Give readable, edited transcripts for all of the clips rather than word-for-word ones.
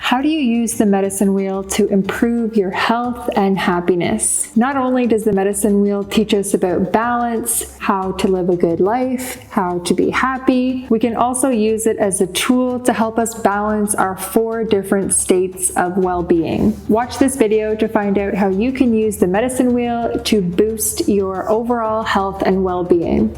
How do you use the medicine wheel to improve your health and happiness? Not only does the medicine wheel teach us about balance, how to live a good life, how to be happy, we can also use it as a tool to help us balance our 4 different states of well-being. Watch this video to find out how you can use the medicine wheel to boost your overall health and well-being.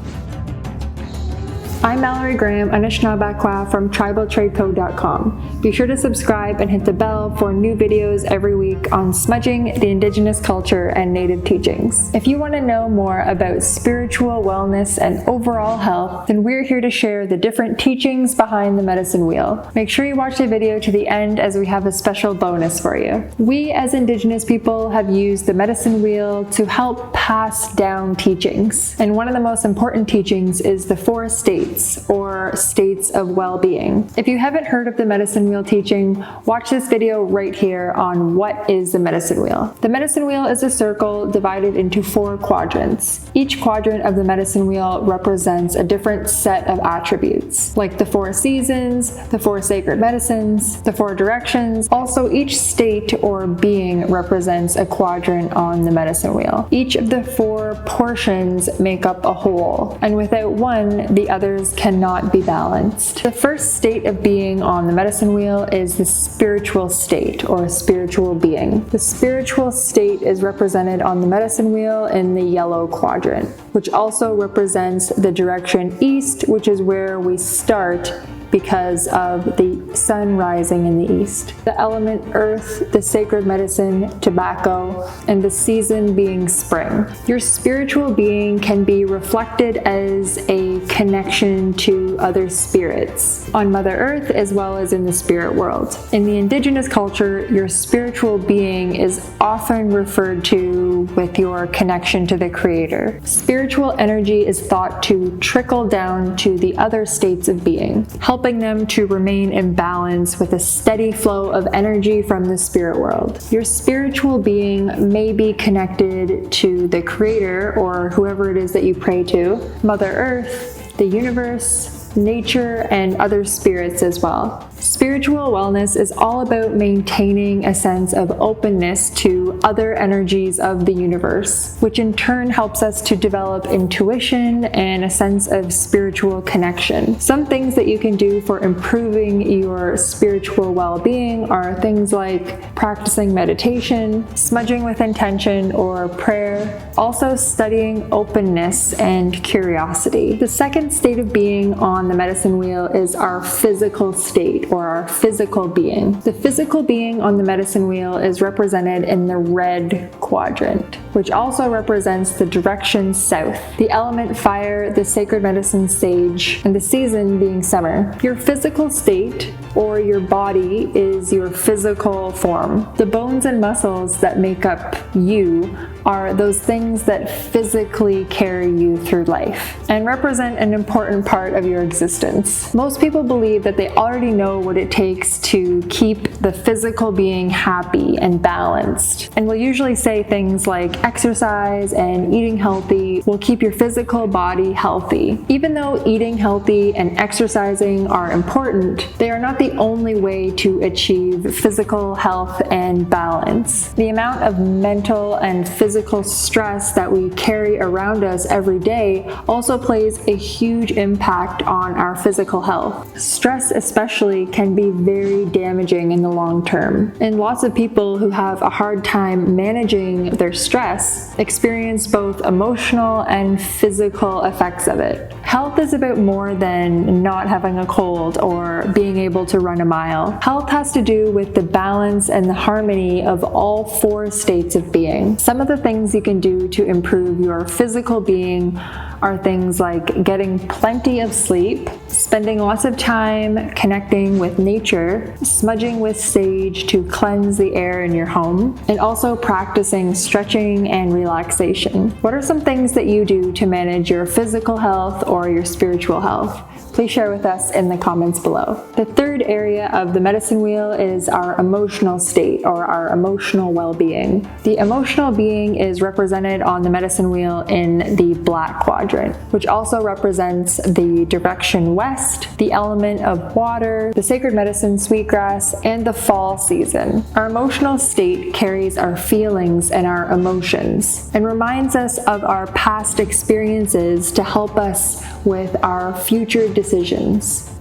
I'm Mallory Graham, Anishinaabekwa from TribalTradeCo.com. Be sure to subscribe and hit the bell for new videos every week on smudging, the Indigenous culture, and Native teachings. If you want to know more about spiritual wellness and overall health, then we're here to share the different teachings behind the medicine wheel. Make sure you watch the video to the end as we have a special bonus for you. We as Indigenous people have used the medicine wheel to help pass down teachings. And one of the most important teachings is the 4 states, or states of well-being. If you haven't heard of the medicine wheel teaching, watch this video right here on what is the medicine wheel. The medicine wheel is a circle divided into 4 quadrants. Each quadrant of the medicine wheel represents a different set of attributes, like the 4 seasons, the 4 sacred medicines, the 4 directions. Also, each state or being represents a quadrant on the medicine wheel. Each of the 4 portions make up a whole, and without one, the others cannot be balanced. The first state of being on the medicine wheel is the spiritual state, or spiritual being. The spiritual state is represented on the medicine wheel in the yellow quadrant, which also represents the direction east, which is where we start because of the sun rising in the east. The element earth, the sacred medicine, tobacco, and the season being spring. Your spiritual being can be reflected as a connection to other spirits on Mother Earth as well as in the spirit world. In the Indigenous culture, your spiritual being is often referred to with your connection to the Creator. Spiritual energy is thought to trickle down to the other states of being, helping them to remain in balance with a steady flow of energy from the spirit world. Your spiritual being may be connected to the Creator, or whoever it is that you pray to, Mother Earth, the universe, nature, and other spirits as well. Spiritual wellness is all about maintaining a sense of openness to other energies of the universe, which in turn helps us to develop intuition and a sense of spiritual connection. Some things that you can do for improving your spiritual well-being are things like practicing meditation, smudging with intention, or prayer. Also studying openness and curiosity. The second state of being on the medicine wheel is our physical state, or our physical being. The physical being on the medicine wheel is represented in the red quadrant, which also represents the direction south, the element fire, the sacred medicine sage, and the season being summer. Your physical state, or your body, is your physical form. The bones and muscles that make up you are those things that physically carry you through life and represent an important part of your existence. Most people believe that they already know what it takes to keep the physical being happy and balanced, and will usually say things like exercise and eating healthy will keep your physical body healthy. Even though eating healthy and exercising are important, they are not the only way to achieve physical health and balance. The amount of mental and physical stress that we carry around us every day also plays a huge impact on our physical health. Stress especially can be very damaging in the long term, and lots of people who have a hard time managing their stress experience both emotional and physical effects of it. Health is about more than not having a cold or being able to run a mile. Health has to do with the balance and the harmony of all 4 states of being. Some of the things you can do to improve your physical being are things like getting plenty of sleep, spending lots of time connecting with nature, smudging with sage to cleanse the air in your home, and also practicing stretching and relaxation. What are some things that you do to manage your physical health or your spiritual health? please share with us in the comments below. The third area of the medicine wheel is our emotional state, or our emotional well-being. The emotional being is represented on the medicine wheel in the black quadrant, which also represents the direction west, the element of water, the sacred medicine sweetgrass, and the fall season. Our emotional state carries our feelings and our emotions and reminds us of our past experiences to help us with our future decisions.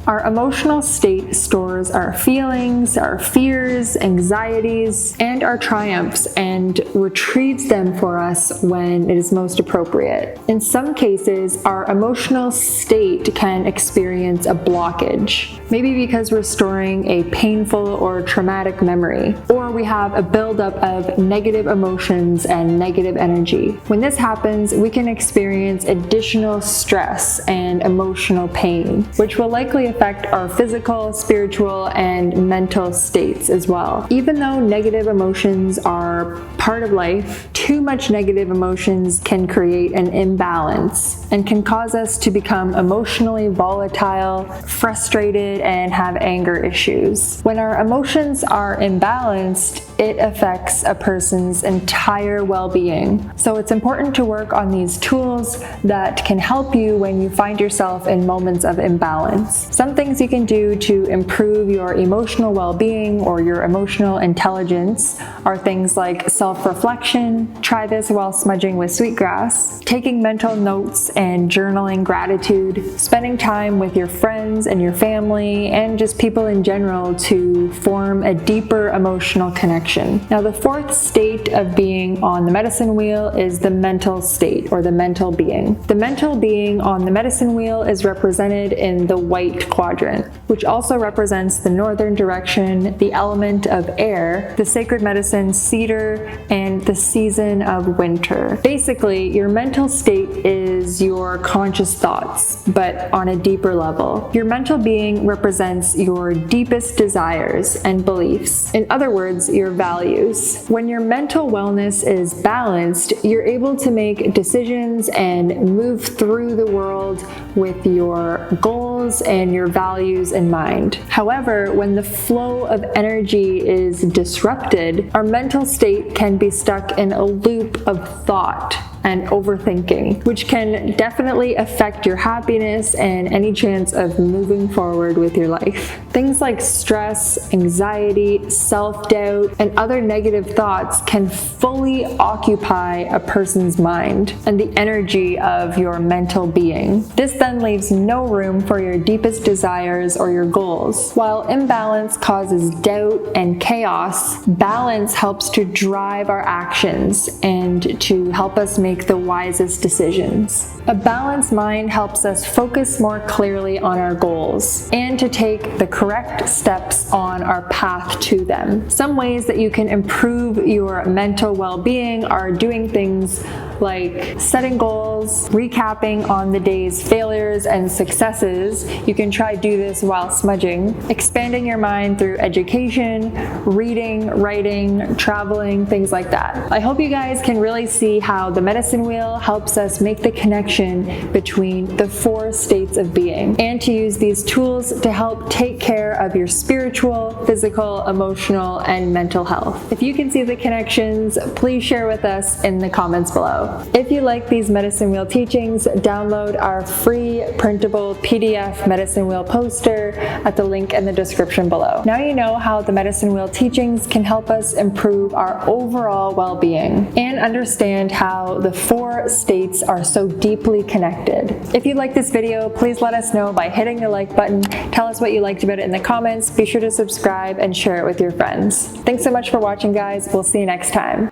Our emotional state stores our feelings, our fears, anxieties, and our triumphs, and retrieves them for us when it is most appropriate. In some cases, our emotional state can experience a blockage, maybe because we're storing a painful or traumatic memory, or we have a buildup of negative emotions and negative energy. When this happens, we can experience additional stress and emotional pain, which will likely affect our physical, spiritual, and mental states as well. Even though negative emotions are part of life, too much negative emotions can create an imbalance and can cause us to become emotionally volatile, frustrated, and have anger issues. When our emotions are imbalanced, it affects a person's entire well-being. So it's important to work on these tools that can help you when you find yourself in moments of imbalance. Some things you can do to improve your emotional well-being or your emotional intelligence are things like self-reflection. Try this while smudging with sweetgrass, taking mental notes and journaling gratitude, spending time with your friends and your family and just people in general to form a deeper emotional connection. Now, the fourth state of being on the medicine wheel is the mental state, or the mental being. The mental being on the medicine wheel is represented in the white quadrant, which also represents the northern direction, the element of air, the sacred medicine cedar, and the season of winter. Basically, your mental state is your conscious thoughts, but on a deeper level. Your mental being represents your deepest desires and beliefs. In other words, your values. When your mental wellness is balanced, you're able to make decisions and move through the world with your goals and your values in mind. However, when the flow of energy is disrupted, our mental state can be stuck in a loop of thought and overthinking, which can definitely affect your happiness and any chance of moving forward with your life. Things like stress, anxiety, self-doubt, and other negative thoughts can fully occupy a person's mind and the energy of your mental being. This then leaves no room for your deepest desires or your goals. While imbalance causes doubt and chaos, balance helps to drive our actions and to help us make the wisest decisions. A balanced mind helps us focus more clearly on our goals and to take the correct steps on our path to them. Some ways that you can improve your mental well-being are doing things like setting goals, recapping on the day's failures and successes. You can try do this while smudging, expanding your mind through education, reading, writing, traveling, things like that. I hope you guys can really see how the medicine wheel helps us make the connection between the four states of being, and to use these tools to help take care of your spiritual, physical, emotional, and mental health. If you can see the connections, please share with us in the comments below. If you like these medicine wheel teachings, download our free printable PDF medicine wheel poster at the link in the description below. Now you know how the medicine wheel teachings can help us improve our overall well-being and understand how the four states are so deeply connected. If you like this video, please let us know by hitting the like button. Tell us what you liked about it in the comments. Be sure to subscribe and share it with your friends. Thanks so much for watching, guys. We'll see you next time.